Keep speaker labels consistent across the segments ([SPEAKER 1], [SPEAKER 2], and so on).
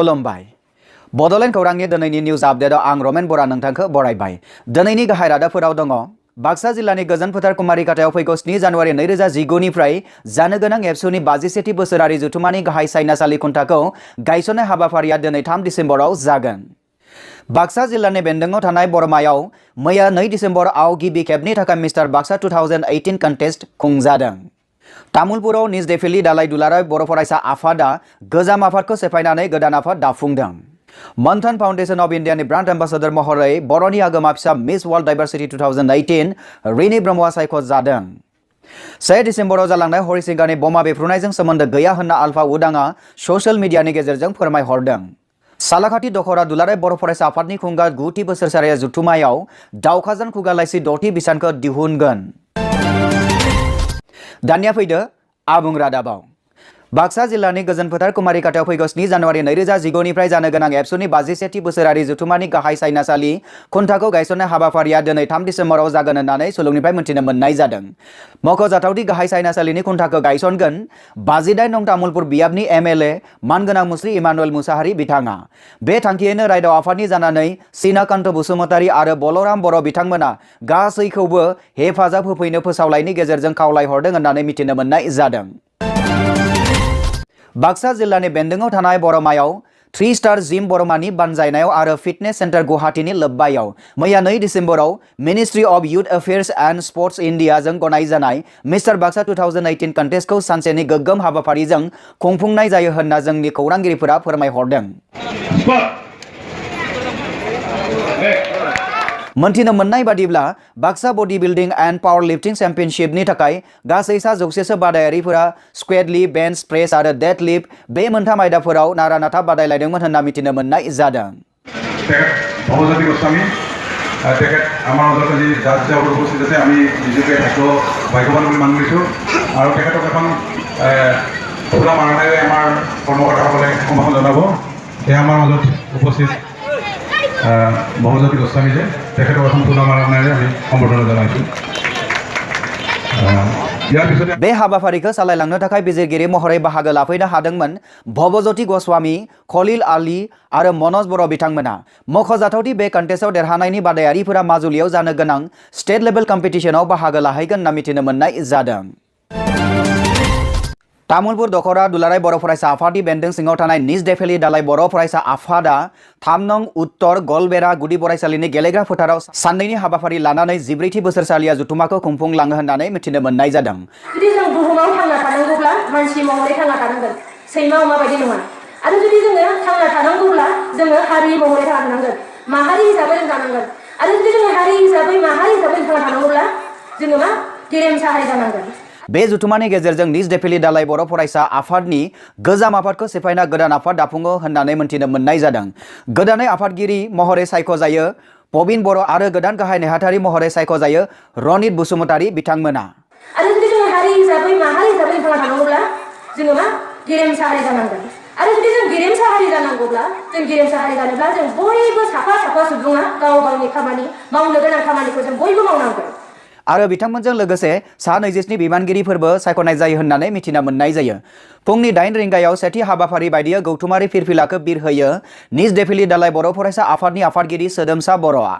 [SPEAKER 1] खुलुमबाय बडलेण्ड खौरांनि दिनैनि निउज आपडेटआव आं रमेन बरा नोंथांखौ बरायबाय। दिनैनि गाहाय रादाबफोराव दङ बाक्सा जिल्लानि गोजोन फोथार कुमारिकाटायाव फैगौ 7 जानुवारि 2019 निफ्राय जानो गोनां एबसुनि 51थि बोसोरारि जथुमानि गाहाय सायनासालि खुन्थाखौ गायसननाय हाबाफारिया दिनै 3 डिसेम्बराव जागोन। बाक्सा जिल्लानि बेन्दोङाव थानाय बरमायाव मैया 2 डिसेम्बराव गिबि खेबनि थाखाय मिस्टार बाक्सा 2018 कन्टेस्ट खुंजादों। तामुलपुराव निज देफिलि दालाय दुलाराय बर' फरायसा आफादा गोजाम आफादखौ सेफायनानै गोदान आफाद दाफुंदों। मन्थन फाउन्डेशन अफ इन्डियानि ब्रान्ड एम्बासाडर महरै बर'नि आगोमा फिसा मिस वर्ल्ड डाइभार्सिटी 2018 रिनि ब्रह्मआ सायख'जादों। 1 डिसेम्बराव जालांनाय हरिसिंगानि बमा बेफ्रुनायजों सोमोन्दो गैया होनना आल्फा उदाङा ससियेल मिडियानि गेजेरजों फोरमायहरदों। सालाखाथि दखरा दुलाराय बर' फरायसा आफादनि खुंगा 9थि बोसोरसारि जथुमायाव दावखाजान खुगा लाइसि 6थि बिसानखौ दिहुनगोन। दानिया फैदो आबुं रादाबाव। बाक्सा जिल्लानि गोजोन फोथार कुमारिकाटायाव फैगौ 7 जानुवारि 2019 निफ्राय जानो गोनां एबसुनि 51थि बोसोरारि जथुमानि गाहाय सायनासालि खुन्थाखौ गायसननाय हाबाफारिया दिनै 3 डिसेम्बराव जागोन होननानै सुलुंनिफ्राय मिथिनो मोननाय जादों। मख'जाथावदि गाहाय सायनासालिनि खुन्थाखौ गायसनगोन 58 नं तामुलपुर बियाबनि एमएलए मानगोनां मुस्रि इमानुएल मुसाहारि बिथाङा। बे थांखियैनो रायदाव आफादनि जानानै सिनाकान्त बसुमतारी आरो बलराम बर' बिथांमोना गासैखौबो हेफाजाब होफैनो फोसावलायनि गेजेरजों खावलायहरदों होननानै मिथिनो मोननाय जादों। बाक्सा जिल्लानि बेन्दोङाव थानाय बरमायाव 3 स्टार जिम बरमानि बानजायनायाव आरो फिटनेस सेन्टार गुवाहाटीनि लोब्बायाव मैया 2 डिसेम्बराव ministry of youth affairs and sports इन्डियाजों गनायजानाय मिस्टार बाक्सा 2018 कन्टेस्टखौ सानसेनि गोग्गोम हाबाफारिजों खुंफुंनाय जायो होनना जोंनि खौरांगिरिफोरा फोरमायहरदों। मोनथिनो मोननाय बादिब्ला बाक्सा बडी बिल्डिं एन्ड पावर लिफ्टिं चेम्पियनशिपनि थाखाय गासै 100 बादायारिफोरा स्क्वेड लिफ्ट, बेन्च प्रेस आरो डेड लिफ्ट बे मोनथाम आयदाफोराव नारा-नाथा बादायलायदोंमोन होनना मिथिनो मोननाय जादों।
[SPEAKER 2] बहुजाति गोस्वामी जे
[SPEAKER 1] बे हाबाफारिखौ सालायलांनो थाखाय बिजिरगिरि महरै बाहागो लाफैनो हादोंमोन भबज्योति गस्वामी, खलिल आली आरो मनज बर' बिथांमोना। मख'जाथावदि बे कन्टेस्टआव देरहानायनि बादायारिफोरा माजुलियाव जानो गोनां स्टेट लेभेल कम्पिटिशनाव बाहागो लाहैगोन होनना मिथिनो मोननाय जादों। तामुलपुर दखरा दुलाराय बर' फरायसा आफादनि बेन्दों सिङाव थानाय निज देफिलि दालाय बर' फरायसा आफादा 3 नं उत्तर गलबेरा गुदि फरायसालिनि गेलेग्रा फोथाराव साननैनि हाबाफारि लानानै 14थि बोसोरसालिया जथुमाखौ खुंफुंलाङो होननानै मिथिनो मोननाय जादों।
[SPEAKER 3] जुदि जों बुहुमाव थांना थानांगौब्ला मानसि महरै थांना थानांगोन, सैमा अमाबायदि नङा। आरो जुदि जोङो थांना थानांगौब्ला जोङो हारि महरै थांना थानांगोन, माहारि हिसाबै जों जानांगोन। आरो जुदि जोङो हारि हिसाबै माहारि हिसाबै थांना थानांगौब्ला जोङो गेरेमसा हारि जानांगोन।
[SPEAKER 1] बे जथुमानि गेजेरजों निज देफिलि दालाय बर' फरायसा आफादनि गोजाम आफादखौ सेफायना गोदान आफाद दाफुङो होननानै मिथिनो मोननाय जादों। गोदानै आफादगिरि महरै सायख'जायो पबिन बर' आरो गोदान गाहाय नेहाथारि महरै सायख'जायो रनित बसुमतारी बिथांमोना।
[SPEAKER 3] आरो जुदि जों हारि हिसाबै माहारि हिसाबै थांना थानांगौब्ला जोङो गेरेमसा हारि जानांगोन। आरो जुदि जों गेरेमसा हारि जानांगौब्ला जों गेरेमसा हारि जानोब्ला जों बयबो साफा सुबुङा गाव गावनि खामानि मावनो गोनां खामानिखौ जों बयबो मावनांगोन।
[SPEAKER 1] आरो बिथांमोनजों लोगोसे सा 27 बिबानगिरिफोरबो सायख'नाय जायो होननानै मिथिना मोननाय जायो। फुंनि 8 रिंगायाव सेथि हाबाफारि बायदियै गौथुमारि फिरफिलाखौ बिरहोयो निज देफिलि दालाय बर' फरायसा आफादनि आफादगिरि सोदोमसा बर'आ।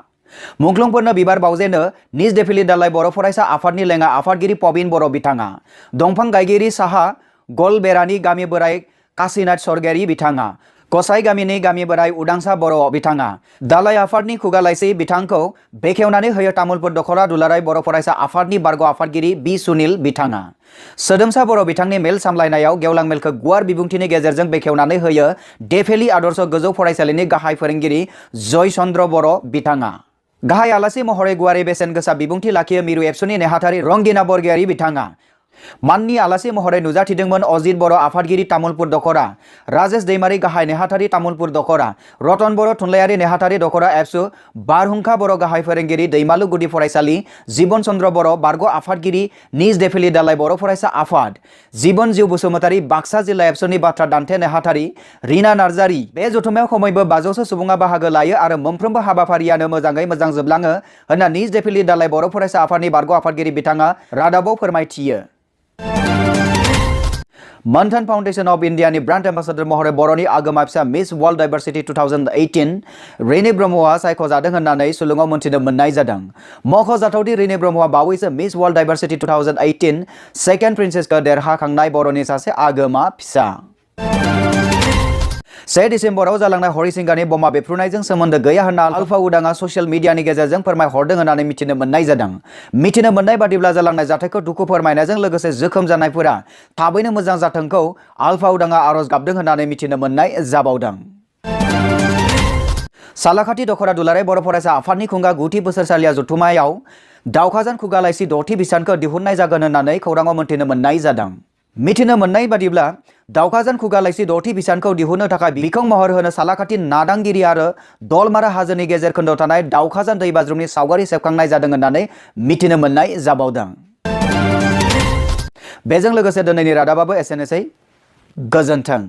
[SPEAKER 1] मुंख्लंफोरनो बिबार बावजेनो निज देफिलि दालाय बर' फरायसा आफादनि लेङा आफादगिरि पबिन बर' बिथाङा। दंफां गायगिरि साहा गलबेरानि गामि बोराइ काशीनाथ सरगयारी बिथाङा। गसाइ गामिनि गामि बोराइ उदांसा बर' बिथाङा। दालाय आफादनि खुगा लाइसि बिथांखौ बेखेवनानै होयो तामुलपुर दखरा दुलाराय बर' फरायसा आफादनि बारग' आफादगिरि बि सुनिल बिथाङा। सोदोमसा बर' बिथांनि मेल सामलायनायाव गेवलां मेलखौ गुवार बिबुंथिनि गेजेरजों बेखेवनानै होयो देफिलि आदर्श गोजौ फरायसालिनि गाहाय फोरोंगिरि जय चन्द्र बर' बिथाङा। गाहाय आलासि महरै गुवारै बेसेन गोसा बिबुंथि लाखियो मिरु एबसुनि नेहाथारि रंगिना बरगयारी बिथाङा। माननि आलासि महरै नुजाथिदोंमोन अजित बर' आफादगिरि तामुलपुर दखरा, राजेश दैमारी गाहाय नेहाथारि तामुलपुर दखरा, रतन बर' थुनलाइयारि नेहाथारि दखरा एबसु, बारहुंखा बर' गाहाय फोरोंगिरि दैमालु गुदि फरायसालि, जीवन चन्द्र बर' बारग' आफादगिरि निज देफिलि दालाय बर' फरायसा आफाद, जीवन जिउ बसुमतारी बाक्सा जिल्ला एबसुनि बाथ्रा दान्थे नेहाथारि, रिना नार्जारी। बे जथुमायाव खमैबो 500 सुबुङा बाहागो लायो आरो मोनफ्रोमबो हाबाफारियानो मोजाङै मोजां जोबलाङो होनना निज देफिलि दालाय बर' फरायसा आफादनि बारग' आफादगिरि बिथाङा रादाबाव फोरमायथियो। Mantan Foundation of India ni Brand Ambassador महरै बर'नि आगोमा फिसा मिस वर्ल्ड डाइभार्सिटी 2018 रेनि ब्रह्मआ सायख'जादों होननानै सुलुङाव मोनथिनो मोननाय जादों। मख'जाथावदि रेनि ब्रह्मआ बावैसो मिस वर्ल्ड डाइभार्सिटी 2018 सेकेन्ड प्रिन्सेसखौ देरहाखांनाय बर'नि सासे आगोमा फिसा। 1 डिसेम्बराव जालांनाय हरिसिंगानि बमा बेफ्रुनायजों सोमोन्दो गैया होनना आल्फा उदाङा ससियेल मिडियानि गेजेरजों फोरमायहरदों होननानै मिथिनो मोननाय जादों। मिथिनो मोननाय बादिब्ला जालांनाय जाथायखौ दुखु फोरमायनायजों लोगोसे जोखोम जानायफोरा थाबैनो मोजां जाथोंखौ आल्फा उदाङा आरज गाबदों होननानै मिथिनो मोननाय जाबावदों। सालाखाथि दखरा दुलाराय बर' फरायसा आफादनि खुंगा 9थि बोसोरसालिया जथुमायाव दावखाजान खुगा लाइसि 6थि बिसानखौ दिहुननाय जागोन होननानै खौराङाव मोनथिनो मोननाय जादों। मिथिनो मोननाय बादिब्ला दावखाजान खुगा लाइसि 6थि बिसानखौ दिहुननो थाखाय बिखं महर होनो सालाखाथि नादांगिरि आरो दलमारा हाजोनि गेजेर खोन्दोआव थानाय दावखाजान दैबाज्रुमनि सावगारि सेबखांनाय जादों होननानै मिथिनो मोननाय जाबावदों। बेजों लोगोसे दिनैनि रादाबाबो एसेनोसै। गोजोन्थों।